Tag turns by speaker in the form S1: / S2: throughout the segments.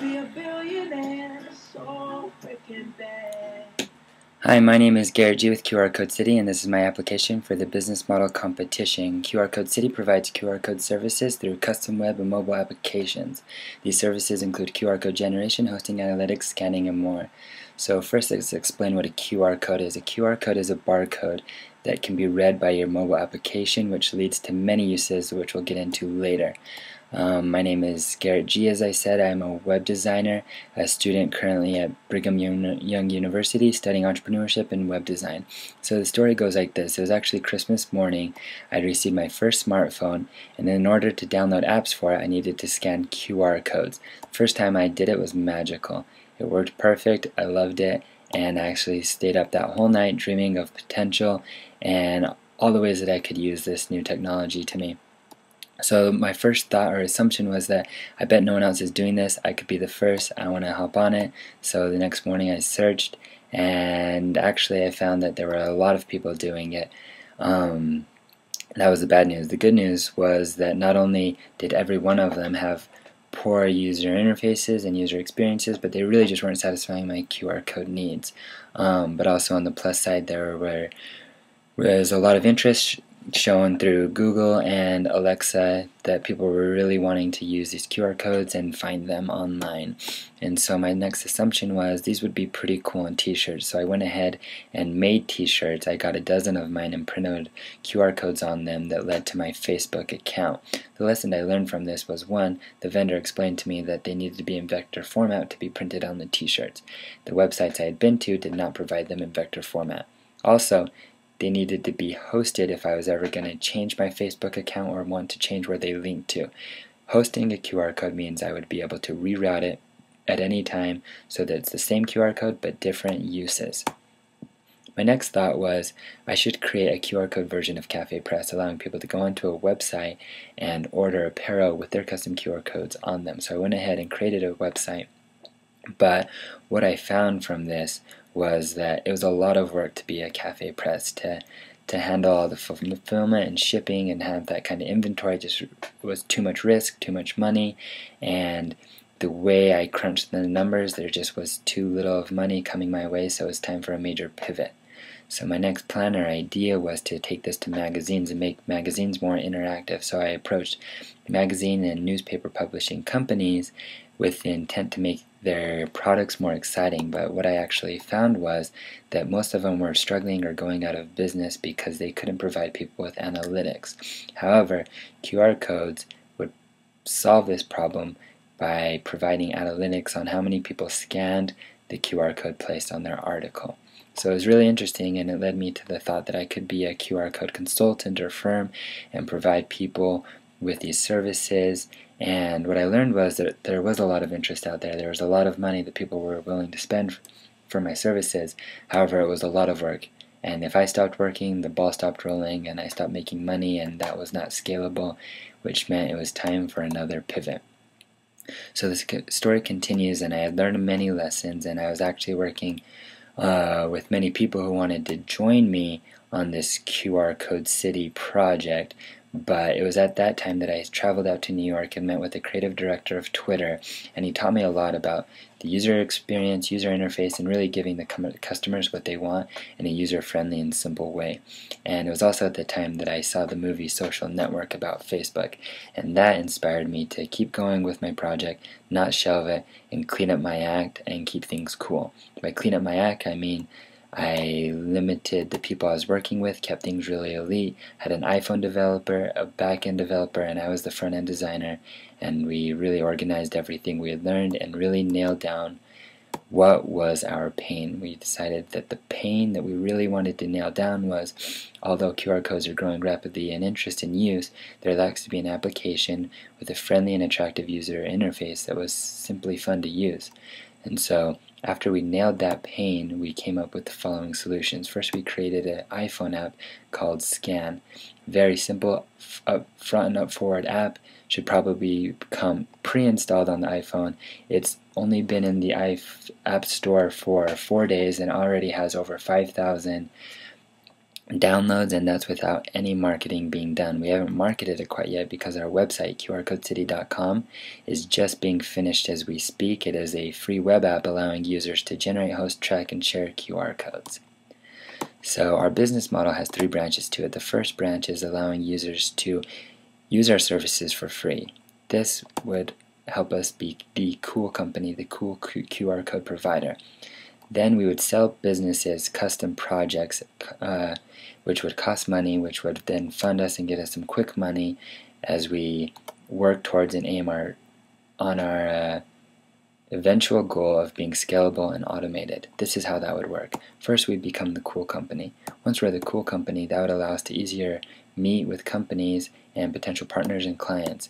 S1: be a billionaire so freaking bad.
S2: Hi, my name is Garrett G with QR Code City, and this is my application for the business model competition. QR Code City provides QR code services through custom web and mobile applications. These services include QR code generation, hosting analytics, scanning, and more. So first, let's explain what a QR code is. A QR code is a barcode that can be read by your mobile application, which leads to many uses, which we'll get into later. My name is Garrett G. As I said, I'm a web designer, a student currently at Brigham Young University studying entrepreneurship and web design. So the story goes like this. It was actually Christmas morning. I'd received my first smartphone, and in order to download apps for it, I needed to scan QR codes. The first time I did it was magical. It worked perfect. I loved it, and I actually stayed up that whole night dreaming of potential and all the ways that I could use this new technology to me. So my first thought or assumption was that I bet no one else is doing this. I could be the first. I want to hop on it. So the next morning I searched, and actually I found that there were a lot of people doing it. That was the bad news. The good news was that not only did every one of them have poor user interfaces and user experiences, but they really just weren't satisfying my QR code needs. But also on the plus side, there was a lot of interest shown through Google and Alexa that people were really wanting to use these QR codes and find them online. And so my next assumption was these would be pretty cool on t-shirts. So I went ahead and made t-shirts. I got a dozen of mine and printed QR codes on them that led to my Facebook account. The lesson I learned from this was, one, the vendor explained to me that they needed to be in vector format to be printed on the t-shirts. The websites I had been to did not provide them in vector format. Also, they needed to be hosted if I was ever going to change my Facebook account or want to change where they linked to. Hosting a QR code means I would be able to reroute it at any time so that it's the same QR code but different uses. My next thought was I should create a QR code version of Cafe Press, allowing people to go onto a website and order apparel with their custom QR codes on them. So I went ahead and created a website. But what I found from this was that it was a lot of work to be a Cafe Press, to handle all the fulfillment and shipping and have that kind of inventory. Just was too much risk, too much money, and the way I crunched the numbers, there just was too little of money coming my way, so it was time for a major pivot. So my next plan or idea was to take this to magazines and make magazines more interactive. So I approached magazine and newspaper publishing companies with the intent to make their products more exciting, but what I actually found was that most of them were struggling or going out of business because they couldn't provide people with analytics. However, QR codes would solve this problem by providing analytics on how many people scanned the QR code placed on their article. So it was really interesting, and it led me to the thought that I could be a QR code consultant or firm and provide people with these services. And what I learned was that there was a lot of interest out there. There was a lot of money that people were willing to spend for my services. However, it was a lot of work. And if I stopped working, the ball stopped rolling and I stopped making money, and that was not scalable, which meant it was time for another pivot. So this story continues, and I had learned many lessons, and I was actually working with many people who wanted to join me on this QR Code City project. But it was at that time that I traveled out to New York and met with the creative director of Twitter, and he taught me a lot about the user experience, user interface, and really giving the customers what they want in a user-friendly and simple way. And it was also at the time that I saw the movie Social Network about Facebook, and that inspired me to keep going with my project, not shelve it, and clean up my act and keep things cool. By clean up my act, I mean I limited the people I was working with, kept things really elite, had an iPhone developer, a back-end developer, and I was the front-end designer, and we really organized everything we had learned and really nailed down what was our pain. We decided that the pain that we really wanted to nail down was, although QR codes are growing rapidly in interest and use, there lacks to be an application with a friendly and attractive user interface that was simply fun to use. And so after we nailed that pain, we came up with the following solutions. First, we created an iPhone app called Scan. Very simple, up front and up forward app. Should probably come pre-installed on the iPhone. It's only been in the App Store for 4 days and already has over 5,000 downloads, and that's without any marketing being done. We haven't marketed it quite yet because our website, qrcodecity.com, is just being finished as we speak. It is a free web app allowing users to generate, host, track, and share QR codes. So our business model has 3 branches to it. The first branch is allowing users to use our services for free. This would help us be the cool company, the cool QR code provider. Then we would sell businesses custom projects, which would cost money, which would then fund us and get us some quick money as we work towards and aim on our eventual goal of being scalable and automated. This is how that would work. First, we'd become the cool company. Once we're the cool company, that would allow us to easier meet with companies and potential partners and clients.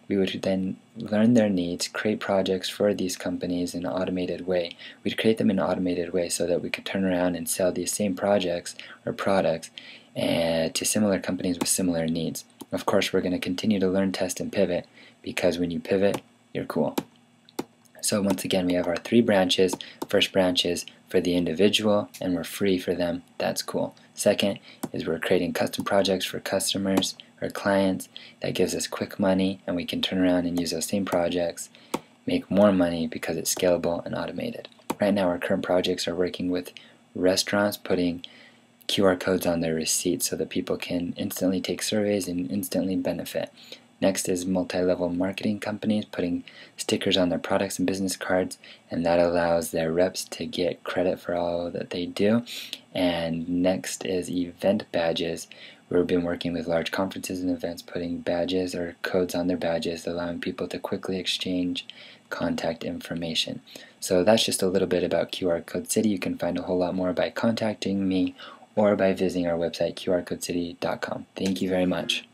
S2: We would then learn their needs, create projects for these companies in an automated way. We'd create them in an automated way so that we could turn around and sell these same projects or products to similar companies with similar needs. Of course, we're going to continue to learn, test, and pivot, because when you pivot, you're cool. So once again, we have our 3 branches. First branch is for the individual, and we're free for them. That's cool. Second is we're creating custom projects for customers or clients. That gives us quick money, and we can turn around and use those same projects, make more money because it's scalable and automated. Right now, our current projects are working with restaurants, putting QR codes on their receipts so that people can instantly take surveys and instantly benefit. Next is multi-level marketing companies putting stickers on their products and business cards, and that allows their reps to get credit for all that they do. And next is event badges. We've been working with large conferences and events, putting badges or codes on their badges, allowing people to quickly exchange contact information. So that's just a little bit about QR Code City. You can find a whole lot more by contacting me or by visiting our website, qrcodecity.com. Thank you very much.